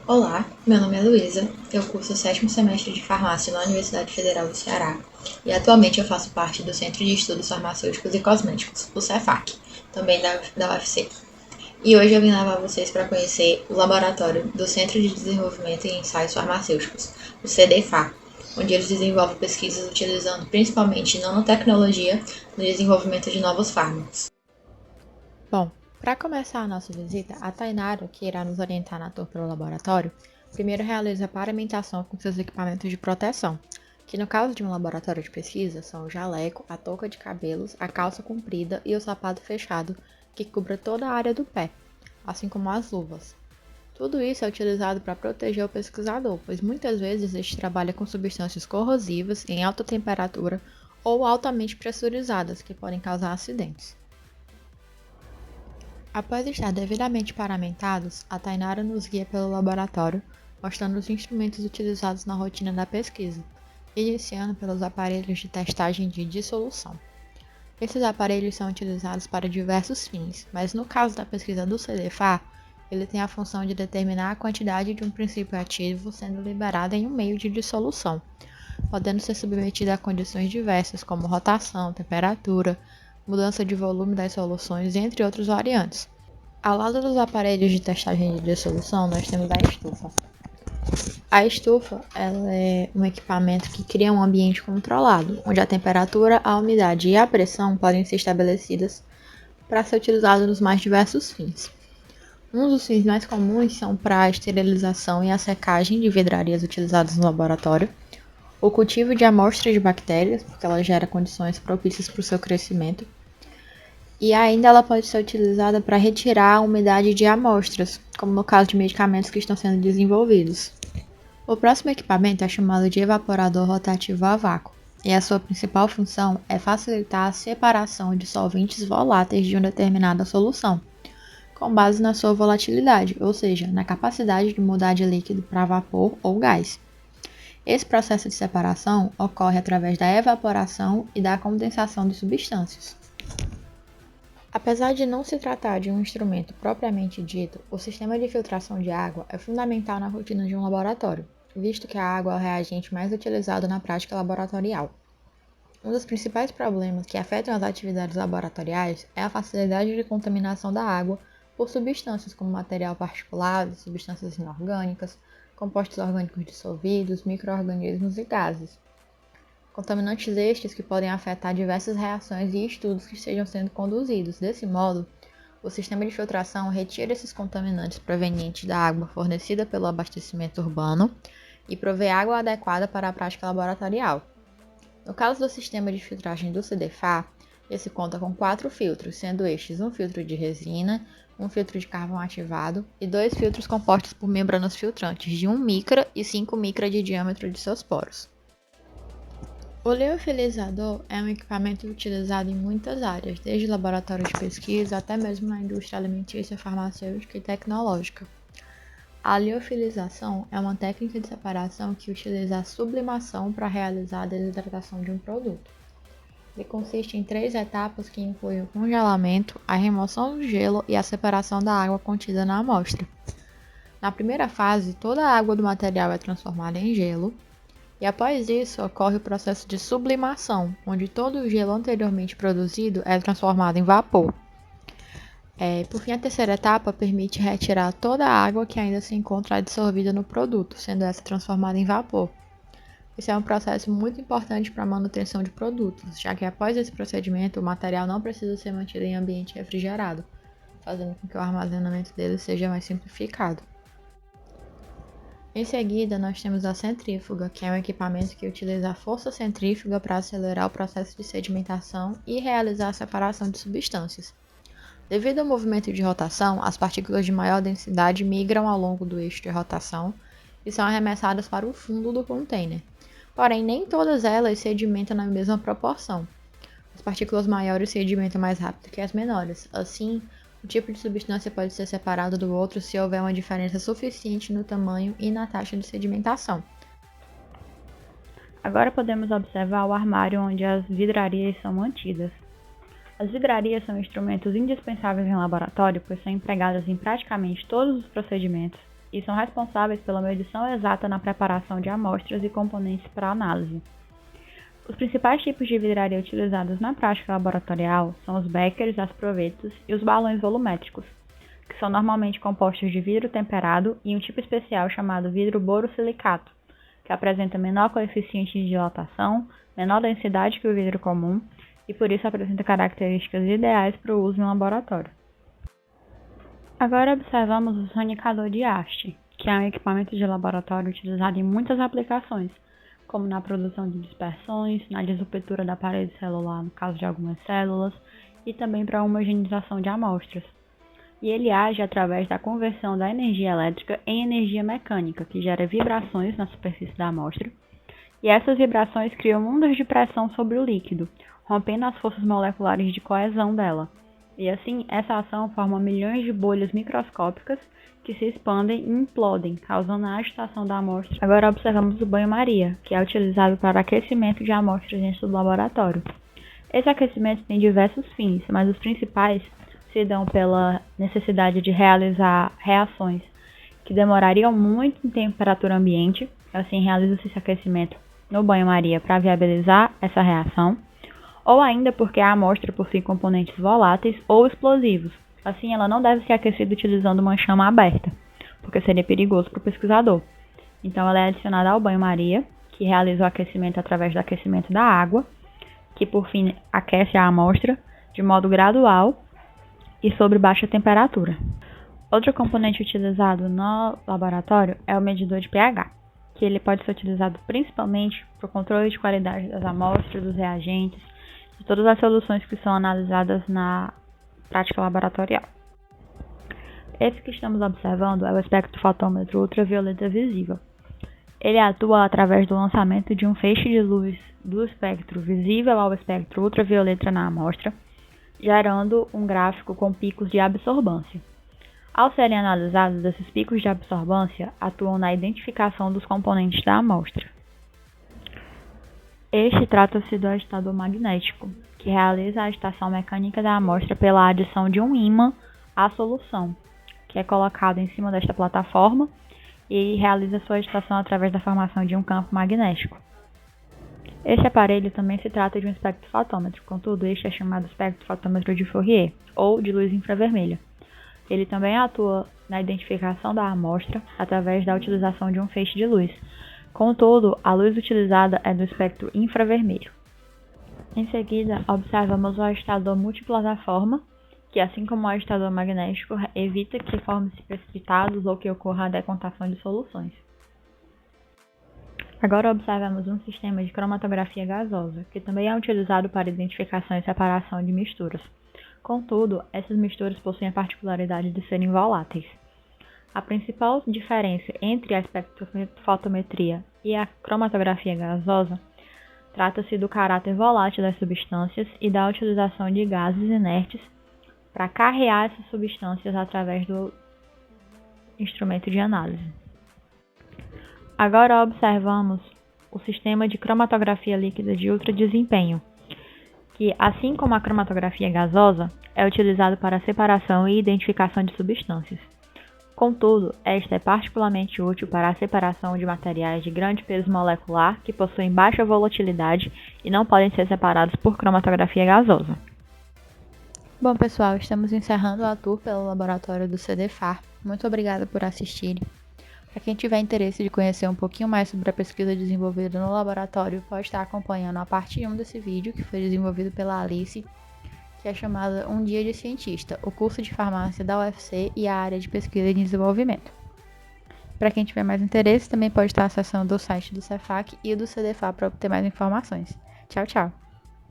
Olá, meu nome é Luísa, eu curso o 7º semestre de farmácia na Universidade Federal do Ceará e atualmente eu faço parte do Centro de Estudos Farmacêuticos e Cosméticos, o Cefac, também da UFC. E hoje eu vim levar vocês para conhecer o laboratório do Centro de Desenvolvimento e Ensaios Farmacêuticos, o CDFA, onde eles desenvolvem pesquisas utilizando principalmente nanotecnologia no desenvolvimento de novos fármacos. Bom, para começar a nossa visita, a Tainara, que irá nos orientar na tour pelo laboratório, primeiro realiza a paramentação com seus equipamentos de proteção, que no caso de um laboratório de pesquisa são o jaleco, a touca de cabelos, a calça comprida e o sapato fechado, que cubra toda a área do pé, assim como as luvas. Tudo isso é utilizado para proteger o pesquisador, pois muitas vezes este trabalha com substâncias corrosivas em alta temperatura ou altamente pressurizadas, que podem causar acidentes. Após estar devidamente paramentados, a Tainara nos guia pelo laboratório, mostrando os instrumentos utilizados na rotina da pesquisa, iniciando pelos aparelhos de testagem de dissolução. Esses aparelhos são utilizados para diversos fins, mas no caso da pesquisa do CDFA, ele tem a função de determinar a quantidade de um princípio ativo sendo liberada em um meio de dissolução, podendo ser submetido a condições diversas como rotação, temperatura, mudança de volume das soluções, entre outros variantes. Ao lado dos aparelhos de testagem de dissolução, nós temos a estufa. A estufa ela é um equipamento que cria um ambiente controlado, onde a temperatura, a umidade e a pressão podem ser estabelecidas para ser utilizado nos mais diversos fins. Um dos fins mais comuns são para a esterilização e a secagem de vidrarias utilizadas no laboratório, o cultivo de amostras de bactérias, porque ela gera condições propícias para o seu crescimento, e ainda ela pode ser utilizada para retirar a umidade de amostras, como no caso de medicamentos que estão sendo desenvolvidos. O próximo equipamento é chamado de evaporador rotativo a vácuo, e a sua principal função é facilitar a separação de solventes voláteis de uma determinada solução, com base na sua volatilidade, ou seja, na capacidade de mudar de líquido para vapor ou gás. Esse processo de separação ocorre através da evaporação e da condensação de substâncias. Apesar de não se tratar de um instrumento propriamente dito, o sistema de filtração de água é fundamental na rotina de um laboratório, visto que a água é o reagente mais utilizado na prática laboratorial. Um dos principais problemas que afetam as atividades laboratoriais é a facilidade de contaminação da água por substâncias como material particulado, substâncias inorgânicas, compostos orgânicos dissolvidos, micro-organismos e gases. Contaminantes estes que podem afetar diversas reações e estudos que estejam sendo conduzidos. Desse modo, o sistema de filtração retira esses contaminantes provenientes da água fornecida pelo abastecimento urbano e provê água adequada para a prática laboratorial. No caso do sistema de filtragem do CDFA, esse conta com 4 filtros, sendo estes um filtro de resina, um filtro de carvão ativado e 2 filtros compostos por membranas filtrantes de 1 micra e 5 micra de diâmetro de seus poros. O liofilizador é um equipamento utilizado em muitas áreas, desde laboratórios de pesquisa até mesmo na indústria alimentícia, farmacêutica e tecnológica. A liofilização é uma técnica de separação que utiliza a sublimação para realizar a desidratação de um produto. Ele consiste em 3 etapas que incluem o congelamento, a remoção do gelo e a separação da água contida na amostra. Na primeira fase, toda a água do material é transformada em gelo, e após isso ocorre o processo de sublimação, onde todo o gelo anteriormente produzido é transformado em vapor. Por fim, a terceira etapa permite retirar toda a água que ainda se encontra adsorvida no produto, sendo essa transformada em vapor. Esse é um processo muito importante para a manutenção de produtos, já que após esse procedimento o material não precisa ser mantido em ambiente refrigerado, fazendo com que o armazenamento dele seja mais simplificado. Em seguida, nós temos a centrífuga, que é um equipamento que utiliza a força centrífuga para acelerar o processo de sedimentação e realizar a separação de substâncias. Devido ao movimento de rotação, as partículas de maior densidade migram ao longo do eixo de rotação e são arremessadas para o fundo do container. Porém, nem todas elas sedimentam na mesma proporção. As partículas maiores sedimentam mais rápido que as menores. Assim, o tipo de substância pode ser separado do outro se houver uma diferença suficiente no tamanho e na taxa de sedimentação. Agora podemos observar o armário onde as vidrarias são mantidas. As vidrarias são instrumentos indispensáveis em laboratório, pois são empregadas em praticamente todos os procedimentos e são responsáveis pela medição exata na preparação de amostras e componentes para análise. Os principais tipos de vidraria utilizados na prática laboratorial são os beckers, as provetos e os balões volumétricos, que são normalmente compostos de vidro temperado e um tipo especial chamado vidro borosilicato, que apresenta menor coeficiente de dilatação, menor densidade que o vidro comum e por isso apresenta características ideais para o uso em laboratório. Agora observamos o sonicador de haste, que é um equipamento de laboratório utilizado em muitas aplicações, como na produção de dispersões, na desruptura da parede celular no caso de algumas células e também para a homogeneização de amostras. E ele age através da conversão da energia elétrica em energia mecânica, que gera vibrações na superfície da amostra, e essas vibrações criam ondas de pressão sobre o líquido, rompendo as forças moleculares de coesão dela. E assim, essa ação forma milhões de bolhas microscópicas que se expandem e implodem, causando a agitação da amostra. Agora observamos o banho-maria, que é utilizado para aquecimento de amostras dentro do laboratório. Esse aquecimento tem diversos fins, mas os principais se dão pela necessidade de realizar reações que demorariam muito em temperatura ambiente, assim realiza-se esse aquecimento no banho-maria para viabilizar essa reação, ou ainda porque a amostra possui componentes voláteis ou explosivos. Assim, ela não deve ser aquecida utilizando uma chama aberta, porque seria perigoso para o pesquisador. Então, ela é adicionada ao banho-maria, que realiza o aquecimento através do aquecimento da água, que por fim aquece a amostra de modo gradual e sobre baixa temperatura. Outro componente utilizado no laboratório é o medidor de pH, que ele pode ser utilizado principalmente para o controle de qualidade das amostras, dos reagentes, de todas as soluções que são analisadas na prática laboratorial. Esse que estamos observando é o espectrofotômetro ultravioleta visível. Ele atua através do lançamento de um feixe de luz do espectro visível ao espectro ultravioleta na amostra, gerando um gráfico com picos de absorvância. Ao serem analisados, esses picos de absorvância atuam na identificação dos componentes da amostra. Este trata-se do agitador magnético, que realiza a agitação mecânica da amostra pela adição de um ímã à solução, que é colocado em cima desta plataforma e realiza sua agitação através da formação de um campo magnético. Este aparelho também se trata de um espectrofotômetro, contudo este é chamado espectrofotômetro de Fourier, ou de luz infravermelha. Ele também atua na identificação da amostra através da utilização de um feixe de luz. Contudo, a luz utilizada é do espectro infravermelho. Em seguida, observamos o agitador multiplataforma, que assim como o agitador magnético, evita que forme-se precipitados ou que ocorra a decontação de soluções. Agora observamos um sistema de cromatografia gasosa, que também é utilizado para identificação e separação de misturas. Contudo, essas misturas possuem a particularidade de serem voláteis. A principal diferença entre a espectrofotometria e a cromatografia gasosa trata-se do caráter volátil das substâncias e da utilização de gases inertes para carrear essas substâncias através do instrumento de análise. Agora observamos o sistema de cromatografia líquida de ultra desempenho, que, assim como a cromatografia gasosa, é utilizado para a separação e identificação de substâncias. Contudo, esta é particularmente útil para a separação de materiais de grande peso molecular que possuem baixa volatilidade e não podem ser separados por cromatografia gasosa. Bom, pessoal, estamos encerrando a tour pelo laboratório do CDFAR. Muito obrigada por assistirem. Para quem tiver interesse de conhecer um pouquinho mais sobre a pesquisa desenvolvida no laboratório, pode estar acompanhando a parte 1 desse vídeo, que foi desenvolvido pela Alice, que é chamada Um Dia de Cientista, o curso de farmácia da UFC e a área de pesquisa e desenvolvimento. Para quem tiver mais interesse, também pode estar acessando o site do Cefac e do CDFAR para obter mais informações. Tchau, tchau!